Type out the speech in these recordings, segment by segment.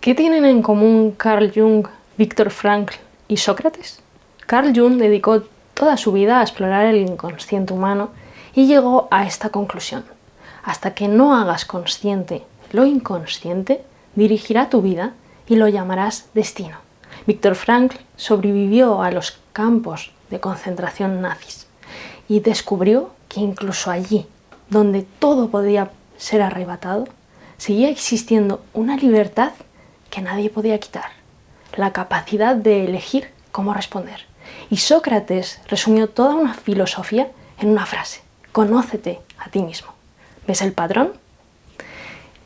¿Qué tienen en común Carl Jung, Viktor Frankl y Sócrates? Carl Jung dedicó toda su vida a explorar el inconsciente humano y llegó a esta conclusión. Hasta que no hagas consciente lo inconsciente, dirigirá tu vida y lo llamarás destino. Viktor Frankl sobrevivió a los campos de concentración nazis y descubrió que incluso allí, donde todo podía ser arrebatado, seguía existiendo una libertad que nadie podía quitar, la capacidad de elegir cómo responder. Y Sócrates resumió toda una filosofía en una frase: conócete a ti mismo. ¿Ves el patrón?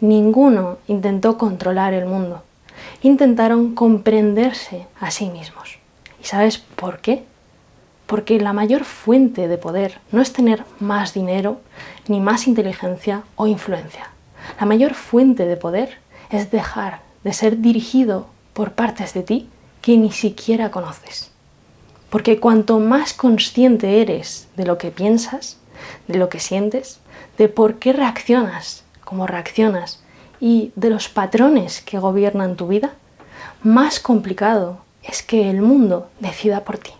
Ninguno intentó controlar el mundo. Intentaron comprenderse a sí mismos. ¿Y sabes por qué? Porque la mayor fuente de poder no es tener más dinero, ni más inteligencia o influencia. La mayor fuente de poder es dejar de ser dirigido por partes de ti que ni siquiera conoces. Porque cuanto más consciente eres de lo que piensas, de lo que sientes, de por qué reaccionas como reaccionas y de los patrones que gobiernan tu vida, más complicado es que el mundo decida por ti.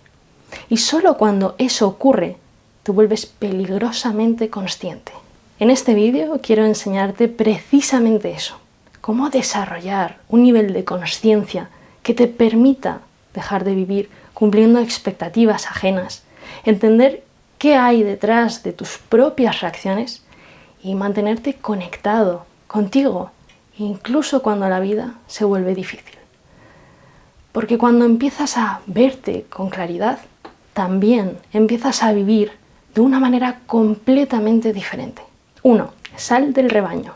Y solo cuando eso ocurre, te vuelves peligrosamente consciente. En este vídeo quiero enseñarte precisamente eso: cómo desarrollar un nivel de consciencia que te permita dejar de vivir cumpliendo expectativas ajenas, entender qué hay detrás de tus propias reacciones y mantenerte conectado contigo, incluso cuando la vida se vuelve difícil. Porque cuando empiezas a verte con claridad, también empiezas a vivir de una manera completamente diferente. 1. Sal del rebaño.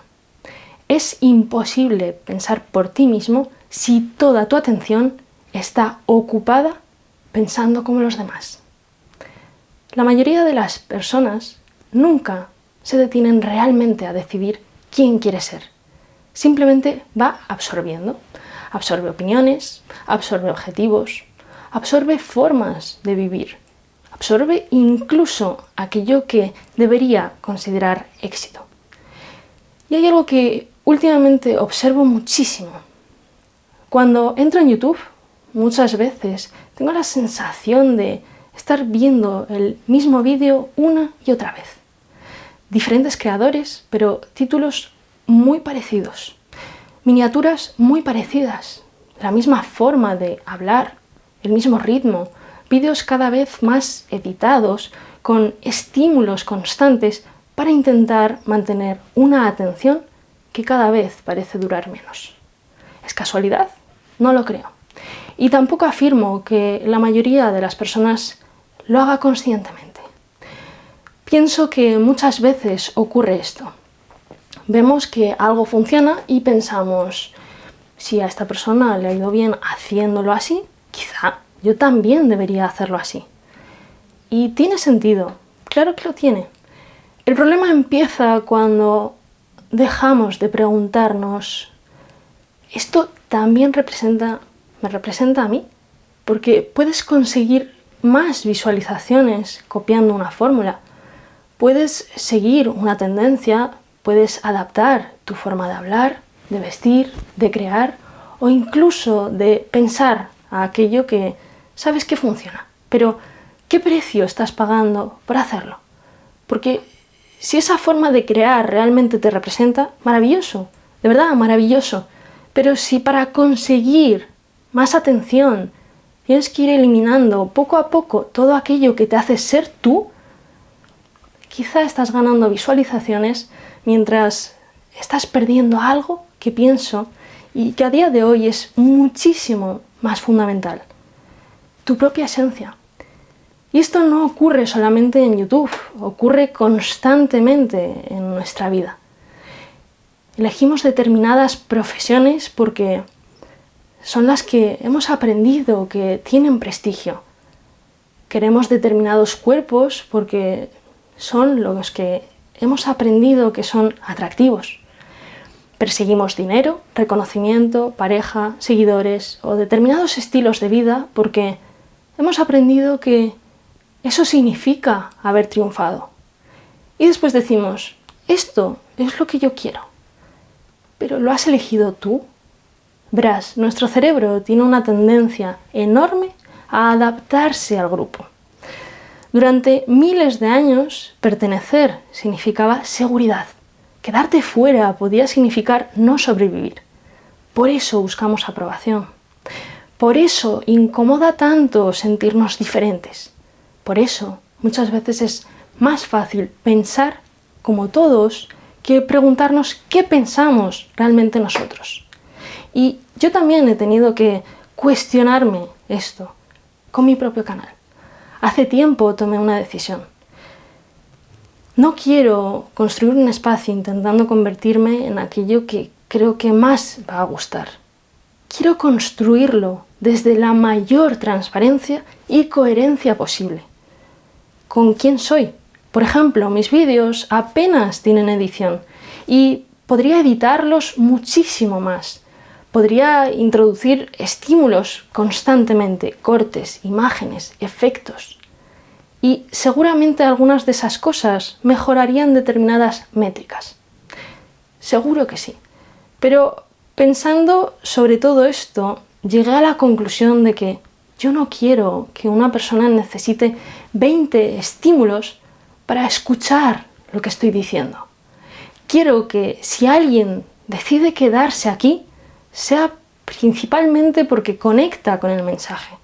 Es imposible pensar por ti mismo si toda tu atención está ocupada pensando como los demás. La mayoría de las personas nunca se detienen realmente a decidir quién quiere ser. Simplemente va absorbiendo. Absorbe opiniones, absorbe objetivos, absorbe formas de vivir, absorbe incluso aquello que debería considerar éxito. Y hay algo que últimamente observo muchísimo. Cuando entro en YouTube, muchas veces tengo la sensación de estar viendo el mismo vídeo una y otra vez. Diferentes creadores, pero títulos muy parecidos. Miniaturas muy parecidas, la misma forma de hablar, el mismo ritmo, vídeos cada vez más editados, con estímulos constantes para intentar mantener una atención que cada vez parece durar menos. ¿Es casualidad? No lo creo. Y tampoco afirmo que la mayoría de las personas lo haga conscientemente. Pienso que muchas veces ocurre esto. Vemos que algo funciona y pensamos: si a esta persona le ha ido bien haciéndolo así, quizá yo también debería hacerlo así. Y tiene sentido, claro que lo tiene. El problema empieza cuando dejamos de preguntarnos: ¿esto también me representa a mí? Porque puedes conseguir más visualizaciones copiando una fórmula, puedes seguir una tendencia, puedes adaptar tu forma de hablar, de vestir, de crear o incluso de pensar a aquello que sabes que funciona. Pero, ¿qué precio estás pagando por hacerlo? Porque si esa forma de crear realmente te representa, maravilloso, de verdad maravilloso. Pero si para conseguir más atención tienes que ir eliminando poco a poco todo aquello que te hace ser tú, quizá estás ganando visualizaciones mientras estás perdiendo algo que pienso y que a día de hoy es muchísimo más fundamental: tu propia esencia. Y esto no ocurre solamente en YouTube, ocurre constantemente en nuestra vida. Elegimos determinadas profesiones porque son las que hemos aprendido que tienen prestigio. Queremos determinados cuerpos porque son los que hemos aprendido que son atractivos. Perseguimos dinero, reconocimiento, pareja, seguidores o determinados estilos de vida porque hemos aprendido que eso significa haber triunfado. Y después decimos: esto es lo que yo quiero. ¿Pero lo has elegido tú? Verás, nuestro cerebro tiene una tendencia enorme a adaptarse al grupo. Durante miles de años, pertenecer significaba seguridad. Quedarte fuera podía significar no sobrevivir. Por eso buscamos aprobación. Por eso incomoda tanto sentirnos diferentes. Por eso muchas veces es más fácil pensar como todos que preguntarnos qué pensamos realmente nosotros. Y yo también he tenido que cuestionarme esto con mi propio canal. Hace tiempo tomé una decisión. No quiero construir un espacio intentando convertirme en aquello que creo que más va a gustar. Quiero construirlo desde la mayor transparencia y coherencia posible. ¿Con quién soy? Por ejemplo, mis vídeos apenas tienen edición y podría editarlos muchísimo más. Podría introducir estímulos constantemente, cortes, imágenes, efectos. Y seguramente algunas de esas cosas mejorarían determinadas métricas. Seguro que sí. Pero pensando sobre todo esto, llegué a la conclusión de que yo no quiero que una persona necesite 20 estímulos para escuchar lo que estoy diciendo. Quiero que si alguien decide quedarse aquí, sea principalmente porque conecta con el mensaje,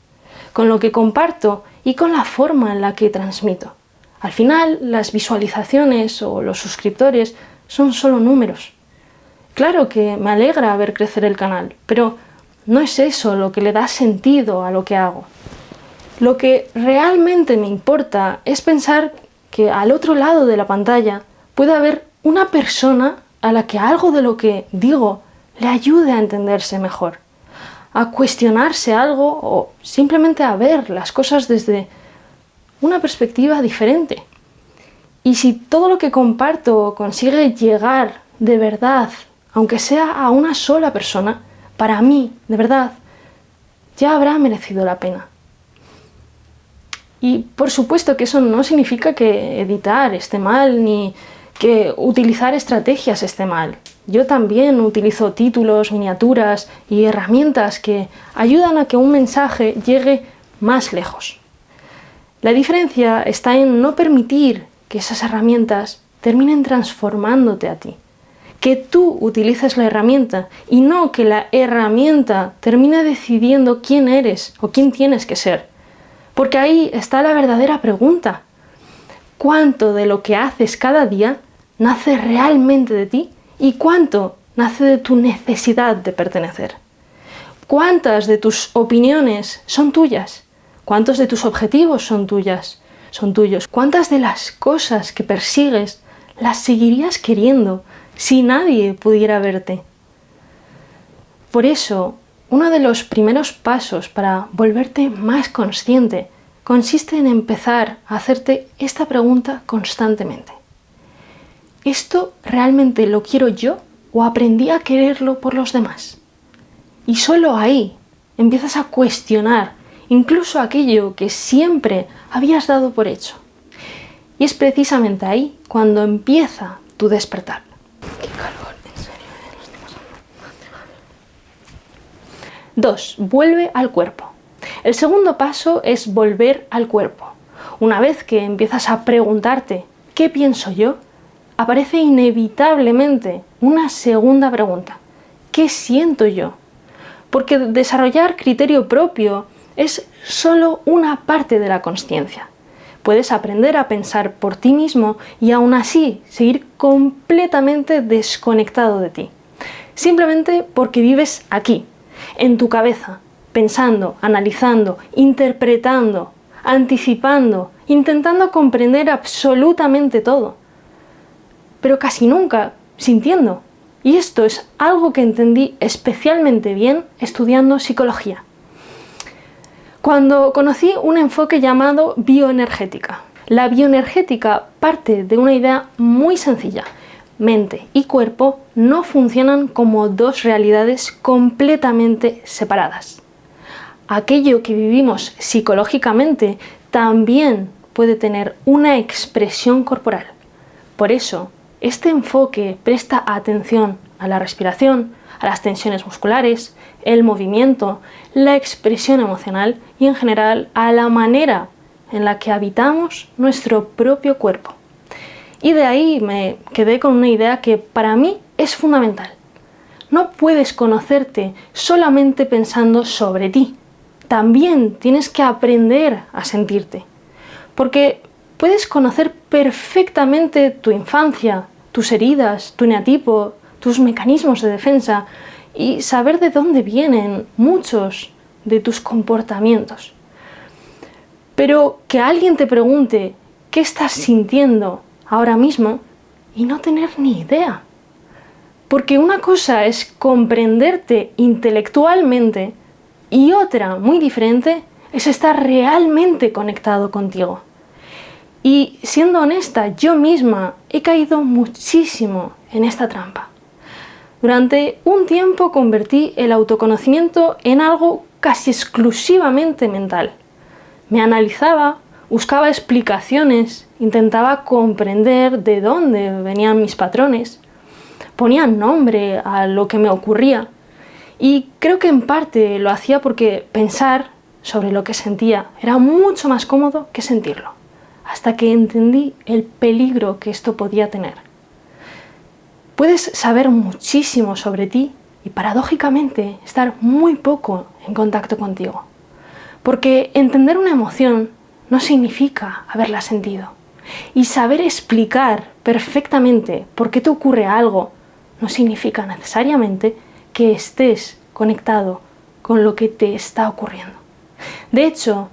con lo que comparto y con la forma en la que transmito. Al final, las visualizaciones o los suscriptores son solo números. Claro que me alegra ver crecer el canal, pero no es eso lo que le da sentido a lo que hago. Lo que realmente me importa es pensar que al otro lado de la pantalla puede haber una persona a la que algo de lo que digo le ayude a entenderse mejor, a cuestionarse algo o simplemente a ver las cosas desde una perspectiva diferente. Y si todo lo que comparto consigue llegar de verdad, aunque sea a una sola persona, para mí, de verdad, ya habrá merecido la pena. Y por supuesto que eso no significa que editar esté mal ni que utilizar estrategias esté mal. Yo también utilizo títulos, miniaturas y herramientas que ayudan a que un mensaje llegue más lejos. La diferencia está en no permitir que esas herramientas terminen transformándote a ti. Que tú utilices la herramienta y no que la herramienta termine decidiendo quién eres o quién tienes que ser. Porque ahí está la verdadera pregunta. ¿Cuánto de lo que haces cada día nace realmente de ti y cuánto nace de tu necesidad de pertenecer? ¿Cuántas de tus opiniones son tuyas? ¿Cuántos de tus objetivos son tuyos? ¿Cuántas de las cosas que persigues las seguirías queriendo si nadie pudiera verte? Por eso, uno de los primeros pasos para volverte más consciente consiste en empezar a hacerte esta pregunta constantemente. ¿Esto realmente lo quiero yo o aprendí a quererlo por los demás? Y solo ahí empiezas a cuestionar incluso aquello que siempre habías dado por hecho. Y es precisamente ahí cuando empieza tu despertar. ¡Qué calor! En serio, lo estoy pasando. 2. Vuelve al cuerpo. El segundo paso es volver al cuerpo. Una vez que empiezas a preguntarte ¿qué pienso yo?, aparece inevitablemente una segunda pregunta. ¿Qué siento yo? Porque desarrollar criterio propio es solo una parte de la consciencia. Puedes aprender a pensar por ti mismo y aún así seguir completamente desconectado de ti. Simplemente porque vives aquí, en tu cabeza, pensando, analizando, interpretando, anticipando, intentando comprender absolutamente todo, pero casi nunca sintiendo. Y esto es algo que entendí especialmente bien estudiando psicología. Cuando conocí un enfoque llamado bioenergética. La bioenergética parte de una idea muy sencilla. Mente y cuerpo no funcionan como dos realidades completamente separadas. Aquello que vivimos psicológicamente también puede tener una expresión corporal. Por eso, este enfoque presta atención a la respiración, a las tensiones musculares, el movimiento, la expresión emocional y en general a la manera en la que habitamos nuestro propio cuerpo. Y de ahí me quedé con una idea que para mí es fundamental. No puedes conocerte solamente pensando sobre ti. También tienes que aprender a sentirte. Porque puedes conocer perfectamente tu infancia, tus heridas, tu eneatipo, tus mecanismos de defensa y saber de dónde vienen muchos de tus comportamientos. Pero que alguien te pregunte qué estás sintiendo ahora mismo y no tener ni idea. Porque una cosa es comprenderte intelectualmente y otra, muy diferente, es estar realmente conectado contigo. Y siendo honesta, yo misma he caído muchísimo en esta trampa. Durante un tiempo convertí el autoconocimiento en algo casi exclusivamente mental. Me analizaba, buscaba explicaciones, intentaba comprender de dónde venían mis patrones, ponía nombre a lo que me ocurría y creo que en parte lo hacía porque pensar sobre lo que sentía era mucho más cómodo que sentirlo, hasta que entendí el peligro que esto podía tener. Puedes saber muchísimo sobre ti y paradójicamente estar muy poco en contacto contigo. Porque entender una emoción no significa haberla sentido. Y saber explicar perfectamente por qué te ocurre algo no significa necesariamente que estés conectado con lo que te está ocurriendo. De hecho,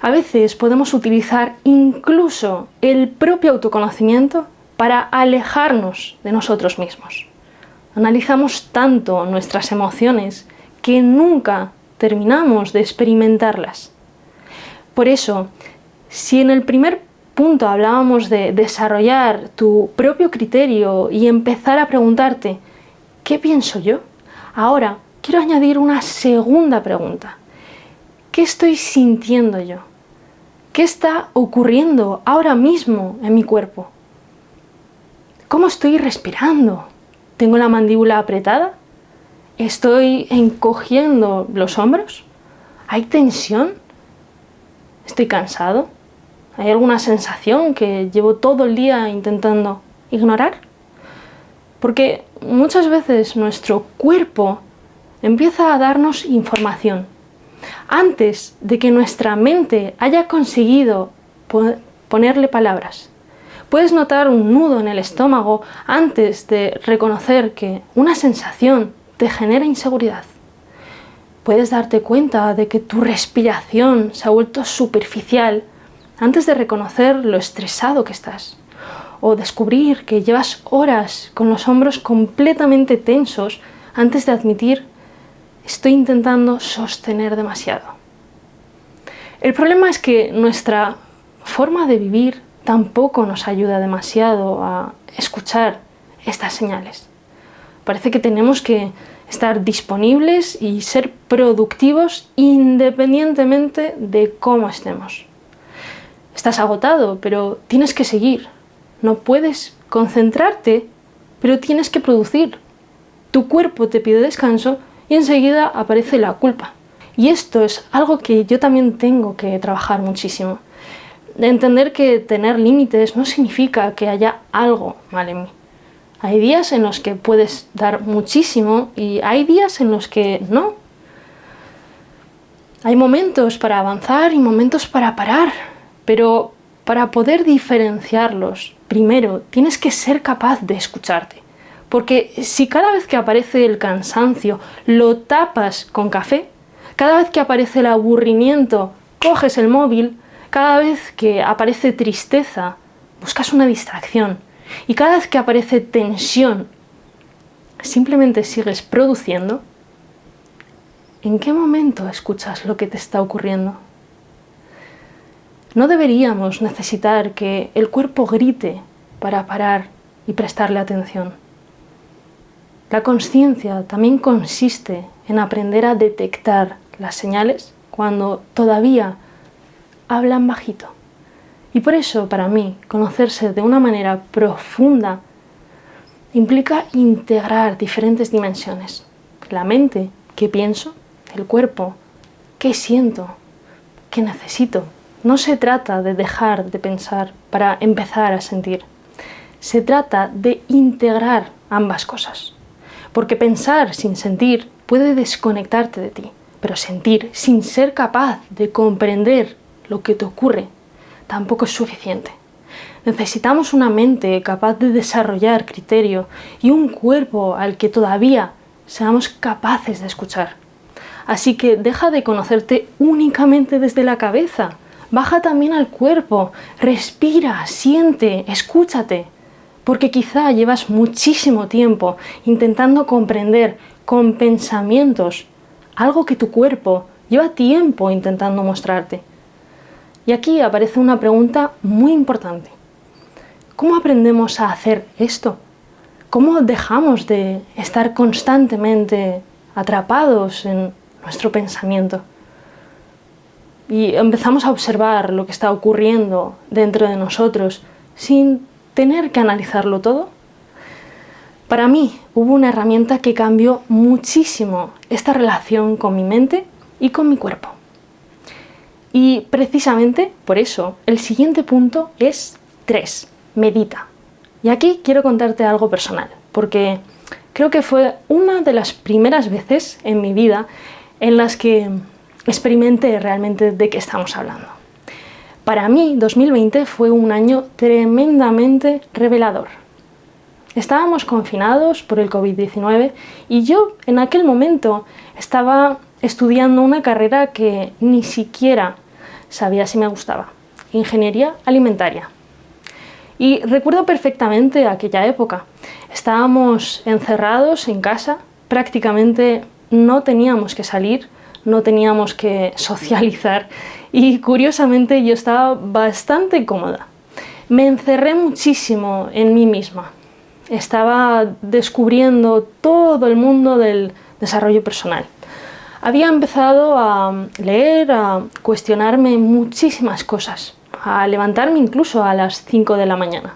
a veces podemos utilizar incluso el propio autoconocimiento para alejarnos de nosotros mismos. Analizamos tanto nuestras emociones que nunca terminamos de experimentarlas. Por eso, si en el primer punto hablábamos de desarrollar tu propio criterio y empezar a preguntarte ¿qué pienso yo? Ahora quiero añadir una segunda pregunta. ¿Qué estoy sintiendo yo? ¿Qué está ocurriendo ahora mismo en mi cuerpo? ¿Cómo estoy respirando? ¿Tengo la mandíbula apretada? ¿Estoy encogiendo los hombros? ¿Hay tensión? ¿Estoy cansado? ¿Hay alguna sensación que llevo todo el día intentando ignorar? Porque muchas veces nuestro cuerpo empieza a darnos información antes de que nuestra mente haya conseguido ponerle palabras. Puedes notar un nudo en el estómago antes de reconocer que una sensación te genera inseguridad. Puedes darte cuenta de que tu respiración se ha vuelto superficial antes de reconocer lo estresado que estás. O descubrir que llevas horas con los hombros completamente tensos antes de admitir estoy intentando sostener demasiado. El problema es que nuestra forma de vivir tampoco nos ayuda demasiado a escuchar estas señales. Parece que tenemos que estar disponibles y ser productivos independientemente de cómo estemos. Estás agotado, pero tienes que seguir. No puedes concentrarte, pero tienes que producir. Tu cuerpo te pide descanso y enseguida aparece la culpa. Y esto es algo que yo también tengo que trabajar muchísimo. De entender que tener límites no significa que haya algo mal en mí. Hay días en los que puedes dar muchísimo y hay días en los que no. Hay momentos para avanzar y momentos para parar, pero para poder diferenciarlos, primero tienes que ser capaz de escucharte. Porque si cada vez que aparece el cansancio lo tapas con café, cada vez que aparece el aburrimiento coges el móvil, cada vez que aparece tristeza buscas una distracción y cada vez que aparece tensión simplemente sigues produciendo, ¿en qué momento escuchas lo que te está ocurriendo? No deberíamos necesitar que el cuerpo grite para parar y prestarle atención. La consciencia también consiste en aprender a detectar las señales cuando todavía hablan bajito. Y por eso, para mí, conocerse de una manera profunda implica integrar diferentes dimensiones. La mente, qué pienso, el cuerpo, qué siento, qué necesito. No se trata de dejar de pensar para empezar a sentir. Se trata de integrar ambas cosas. Porque pensar sin sentir puede desconectarte de ti, pero sentir sin ser capaz de comprender lo que te ocurre tampoco es suficiente. Necesitamos una mente capaz de desarrollar criterio y un cuerpo al que todavía seamos capaces de escuchar. Así que deja de conocerte únicamente desde la cabeza. Baja también al cuerpo, respira, siente, escúchate. Porque quizá llevas muchísimo tiempo intentando comprender con pensamientos algo que tu cuerpo lleva tiempo intentando mostrarte. Y aquí aparece una pregunta muy importante. ¿Cómo aprendemos a hacer esto? ¿Cómo dejamos de estar constantemente atrapados en nuestro pensamiento? Y empezamos a observar lo que está ocurriendo dentro de nosotros sin tener que analizarlo todo. Para mí hubo una herramienta que cambió muchísimo esta relación con mi mente y con mi cuerpo. Y precisamente por eso el siguiente punto es 3. Medita. Y aquí quiero contarte algo personal, porque creo que fue una de las primeras veces en mi vida en las que experimenté realmente de qué estamos hablando. Para mí, 2020 fue un año tremendamente revelador. Estábamos confinados por el COVID-19 y yo en aquel momento estaba estudiando una carrera que ni siquiera sabía si me gustaba, ingeniería alimentaria. Y recuerdo perfectamente aquella época. Estábamos encerrados en casa, prácticamente no teníamos que salir, no teníamos que socializar y curiosamente yo estaba bastante cómoda. Me encerré muchísimo en mí misma. Estaba descubriendo todo el mundo del desarrollo personal. Había empezado a leer, a cuestionarme muchísimas cosas, a levantarme incluso a las 5 de la mañana.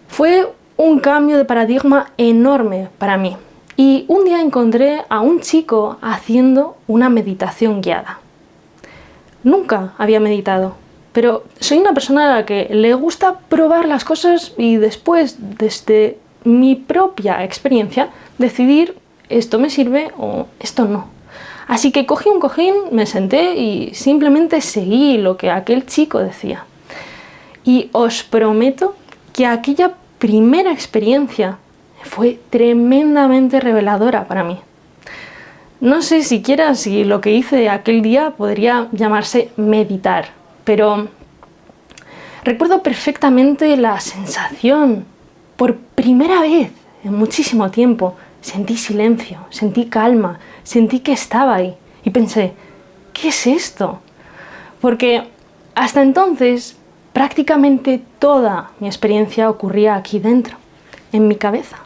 Fue un cambio de paradigma enorme para mí. Y un día encontré a un chico haciendo una meditación guiada. Nunca había meditado, pero soy una persona a la que le gusta probar las cosas y después, desde mi propia experiencia, decidir esto me sirve o esto no. Así que cogí un cojín, me senté y simplemente seguí lo que aquel chico decía. Y os prometo que aquella primera experiencia fue tremendamente reveladora para mí. No sé siquiera si lo que hice aquel día podría llamarse meditar, pero recuerdo perfectamente la sensación. Por primera vez en muchísimo tiempo sentí silencio, sentí calma, sentí que estaba ahí y pensé, ¿qué es esto? Porque hasta entonces prácticamente toda mi experiencia ocurría aquí dentro, en mi cabeza.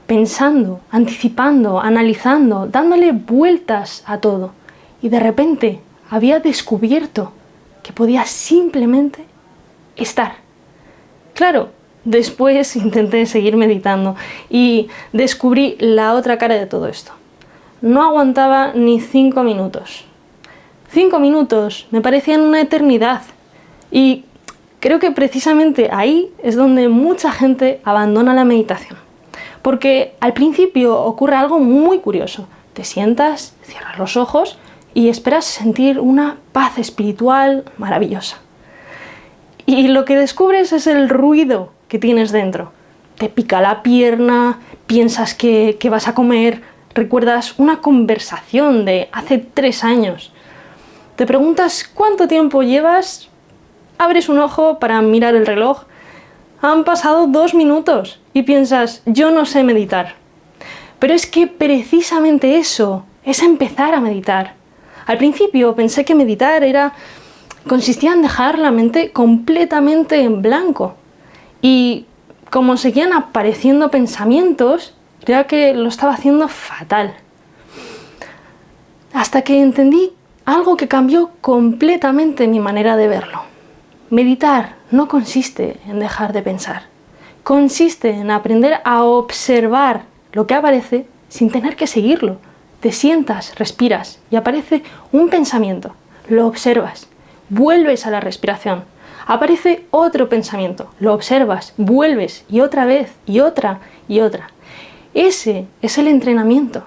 Pensando, anticipando, analizando, dándole vueltas a todo. Y de repente había descubierto que podía simplemente estar. Claro, después intenté seguir meditando y descubrí la otra cara de todo esto. No aguantaba ni 5 minutos. 5 minutos me parecían una eternidad. Y creo que precisamente ahí es donde mucha gente abandona la meditación. Porque al principio ocurre algo muy curioso. Te sientas, cierras los ojos y esperas sentir una paz espiritual maravillosa. Y lo que descubres es el ruido que tienes dentro. Te pica la pierna, piensas que vas a comer, recuerdas una conversación de hace 3 años. Te preguntas cuánto tiempo llevas, abres un ojo para mirar el reloj. Han pasado 2 minutos y piensas, yo no sé meditar. Pero es que precisamente eso es empezar a meditar. Al principio pensé que meditar consistía en dejar la mente completamente en blanco. Y como seguían apareciendo pensamientos, creía que lo estaba haciendo fatal. Hasta que entendí algo que cambió completamente mi manera de verlo. Meditar no consiste en dejar de pensar. consiste en aprender a observar lo que aparece sin tener que seguirlo. Te sientas, respiras y aparece un pensamiento, lo observas, vuelves a la respiración, aparece otro pensamiento, lo observas, vuelves y otra vez y otra y otra. Ese es el entrenamiento.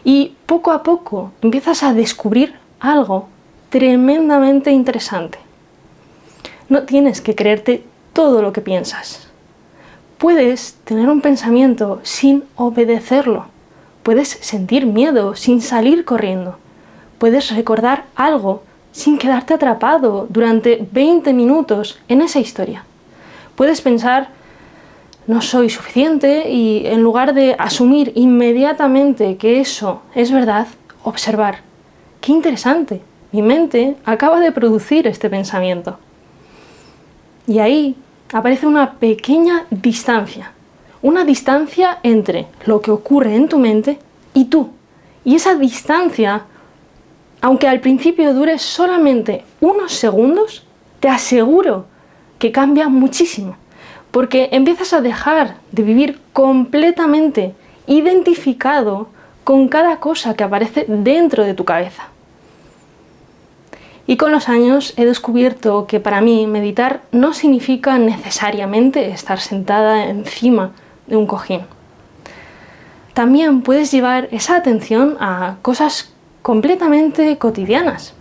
Y poco a poco empiezas a descubrir algo tremendamente interesante. No tienes que creerte todo lo que piensas. Puedes tener un pensamiento sin obedecerlo. Puedes sentir miedo sin salir corriendo. Puedes recordar algo sin quedarte atrapado durante 20 minutos en esa historia. Puedes pensar, no soy suficiente, y en lugar de asumir inmediatamente que eso es verdad, observar. ¡Qué interesante! Mi mente acaba de producir este pensamiento. Y ahí aparece una pequeña distancia. Una distancia entre lo que ocurre en tu mente y tú. Y esa distancia, aunque al principio dure solamente unos segundos, te aseguro que cambia muchísimo. Porque empiezas a dejar de vivir completamente identificado con cada cosa que aparece dentro de tu cabeza. Y con los años he descubierto que para mí meditar no significa necesariamente estar sentada encima de un cojín. También puedes llevar esa atención a cosas completamente cotidianas.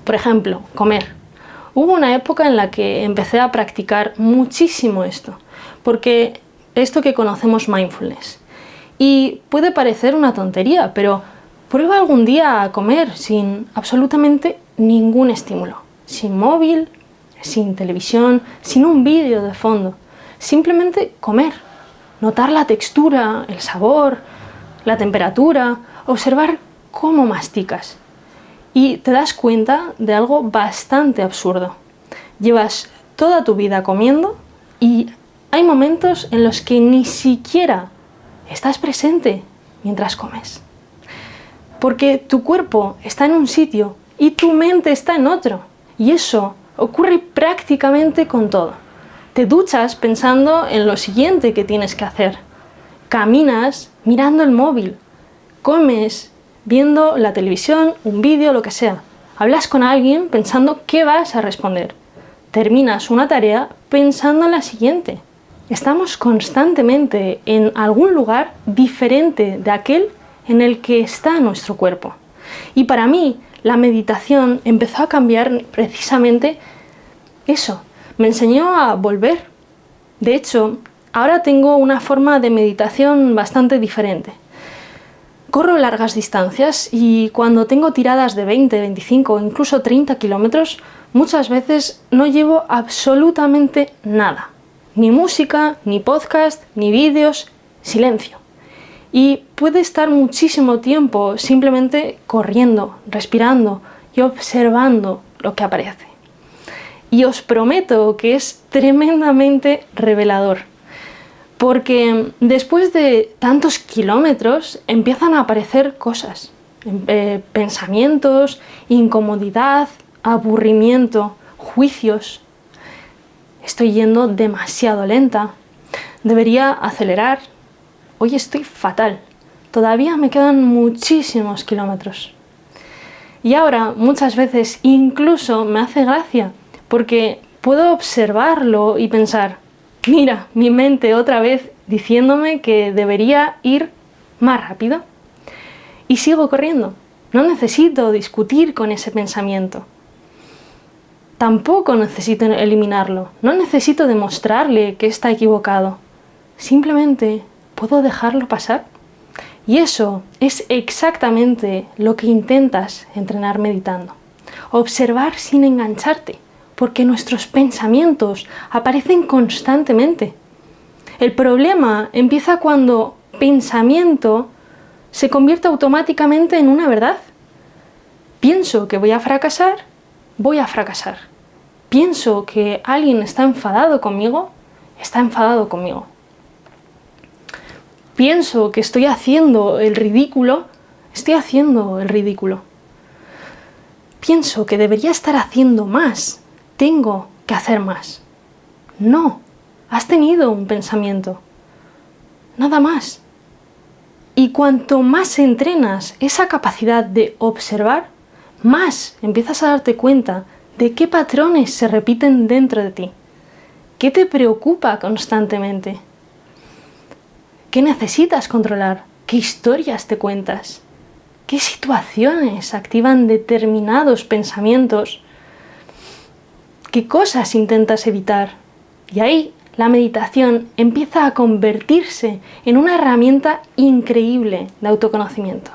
Por ejemplo, comer. Hubo una época en la que empecé a practicar muchísimo esto, porque esto que conocemos mindfulness. Y puede parecer una tontería, pero prueba algún día a comer sin absolutamente ningún estímulo, sin móvil, sin televisión, sin un vídeo de fondo. Simplemente comer, notar la textura, el sabor, la temperatura, observar cómo masticas. Y te das cuenta de algo bastante absurdo. Llevas toda tu vida comiendo y hay momentos en los que ni siquiera estás presente mientras comes. Porque tu cuerpo está en un sitio y tu mente está en otro. Y eso ocurre prácticamente con todo. Te duchas pensando en lo siguiente que tienes que hacer. Caminas mirando el móvil. Comes viendo la televisión, un vídeo, lo que sea. Hablas con alguien pensando qué vas a responder. Terminas una tarea pensando en la siguiente. Estamos constantemente en algún lugar diferente de aquel en el que está nuestro cuerpo. Y para mí, la meditación empezó a cambiar precisamente eso. Me enseñó a volver. De hecho, ahora tengo una forma de meditación bastante diferente. Corro largas distancias y cuando tengo tiradas de 20, 25 o incluso 30 kilómetros, muchas veces no llevo absolutamente nada. Ni música, ni podcast, ni vídeos, silencio. Y puede estar muchísimo tiempo simplemente corriendo, respirando y observando lo que aparece. Y os prometo que es tremendamente revelador. Porque después de tantos kilómetros empiezan a aparecer cosas, pensamientos, incomodidad, aburrimiento, juicios. Estoy yendo demasiado lenta, debería acelerar, hoy estoy fatal, todavía me quedan muchísimos kilómetros. Y ahora muchas veces incluso me hace gracia porque puedo observarlo y pensar, mira, mi mente otra vez diciéndome que debería ir más rápido. Y sigo corriendo. No necesito discutir con ese pensamiento. Tampoco necesito eliminarlo. No necesito demostrarle que está equivocado. Simplemente puedo dejarlo pasar. Y eso es exactamente lo que intentas entrenar meditando. Observar sin engancharte. Porque nuestros pensamientos aparecen constantemente. El problema empieza cuando pensamiento se convierte automáticamente en una verdad. Pienso que voy a fracasar. Pienso que alguien está enfadado conmigo. Pienso que estoy haciendo el ridículo. Pienso que debería estar haciendo más. Tengo que hacer más. No, has tenido un pensamiento. Nada más. Y cuanto más entrenas esa capacidad de observar, más empiezas a darte cuenta de qué patrones se repiten dentro de ti. ¿Qué te preocupa constantemente? ¿Qué necesitas controlar? ¿Qué historias te cuentas? ¿Qué situaciones activan determinados pensamientos? ¿Qué cosas intentas evitar? Y ahí la meditación empieza a convertirse en una herramienta increíble de autoconocimiento.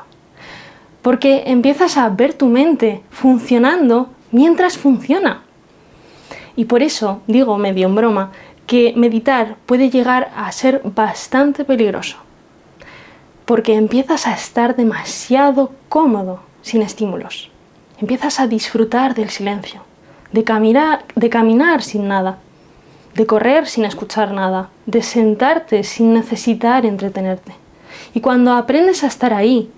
Porque empiezas a ver tu mente funcionando mientras funciona. Y por eso digo, medio en broma, que meditar puede llegar a ser bastante peligroso. Porque empiezas a estar demasiado cómodo sin estímulos. Empiezas a disfrutar del silencio, de caminar sin nada, de correr sin escuchar nada, de sentarte sin necesitar entretenerte. Y cuando aprendes a estar ahí,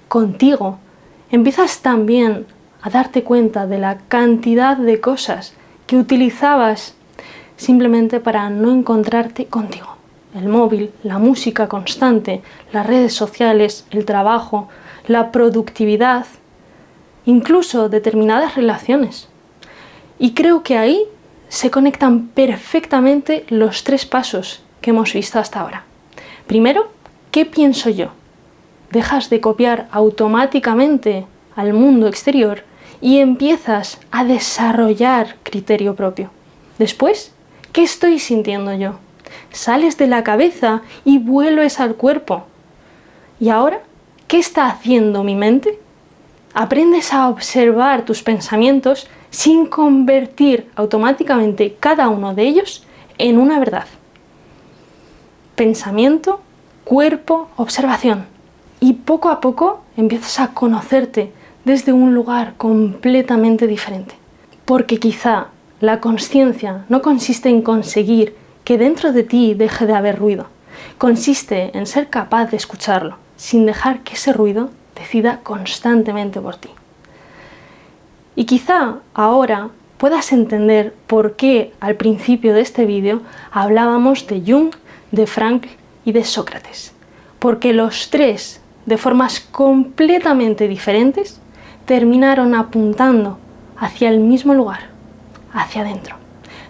contigo, empiezas también a darte cuenta de la cantidad de cosas que utilizabas simplemente para no encontrarte contigo. El móvil, la música constante, las redes sociales, el trabajo, la productividad, incluso determinadas relaciones. Y creo que ahí se conectan perfectamente los 3 pasos que hemos visto hasta ahora. Primero, ¿qué pienso yo? Dejas de copiar automáticamente al mundo exterior y empiezas a desarrollar criterio propio. Después, ¿qué estoy sintiendo yo? Sales de la cabeza y vuelves al cuerpo. ¿Y ahora qué está haciendo mi mente? Aprendes a observar tus pensamientos sin convertir automáticamente cada uno de ellos en una verdad. Pensamiento, cuerpo, observación. Y poco a poco empiezas a conocerte desde un lugar completamente diferente. Porque quizá la consciencia no consiste en conseguir que dentro de ti deje de haber ruido. Consiste en ser capaz de escucharlo, sin dejar que ese ruido decida constantemente por ti. Y quizá ahora puedas entender por qué al principio de este vídeo hablábamos de Jung, de Frankl y de Sócrates. Porque los 3, de formas completamente diferentes, terminaron apuntando hacia el mismo lugar, hacia adentro.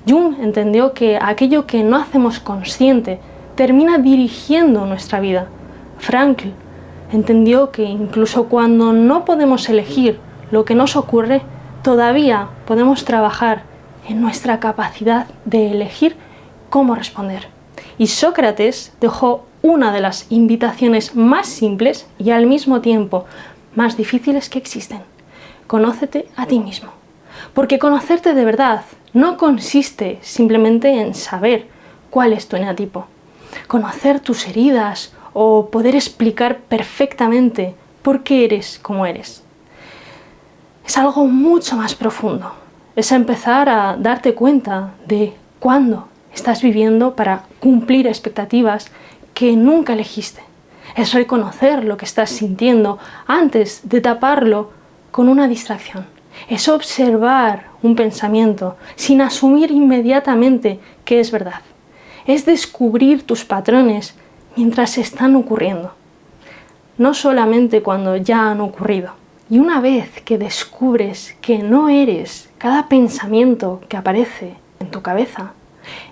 Jung entendió que aquello que no hacemos consciente termina dirigiendo nuestra vida. Frankl entendió que incluso cuando no podemos elegir lo que nos ocurre, todavía podemos trabajar en nuestra capacidad de elegir cómo responder. Y Sócrates dejó una de las invitaciones más simples y al mismo tiempo más difíciles que existen. Conócete a ti mismo. Porque conocerte de verdad no consiste simplemente en saber cuál es tu eneatipo, conocer tus heridas o poder explicar perfectamente por qué eres como eres. Es algo mucho más profundo. Es empezar a darte cuenta de cuándo estás viviendo para cumplir expectativas que nunca elegiste. Es reconocer lo que estás sintiendo antes de taparlo con una distracción. Es observar un pensamiento sin asumir inmediatamente que es verdad. Es descubrir tus patrones mientras están ocurriendo, no solamente cuando ya han ocurrido. Y una vez que descubres que no eres cada pensamiento que aparece en tu cabeza,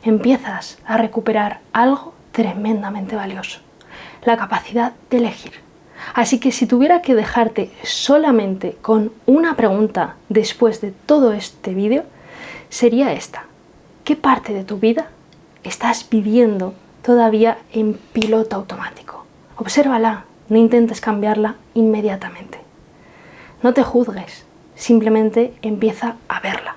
empiezas a recuperar algo tremendamente valioso: la capacidad de elegir. Así que si tuviera que dejarte solamente con una pregunta después de todo este vídeo, sería esta: ¿qué parte de tu vida estás viviendo todavía en piloto automático? Obsérvala, no intentes cambiarla inmediatamente. No te juzgues, simplemente empieza a verla.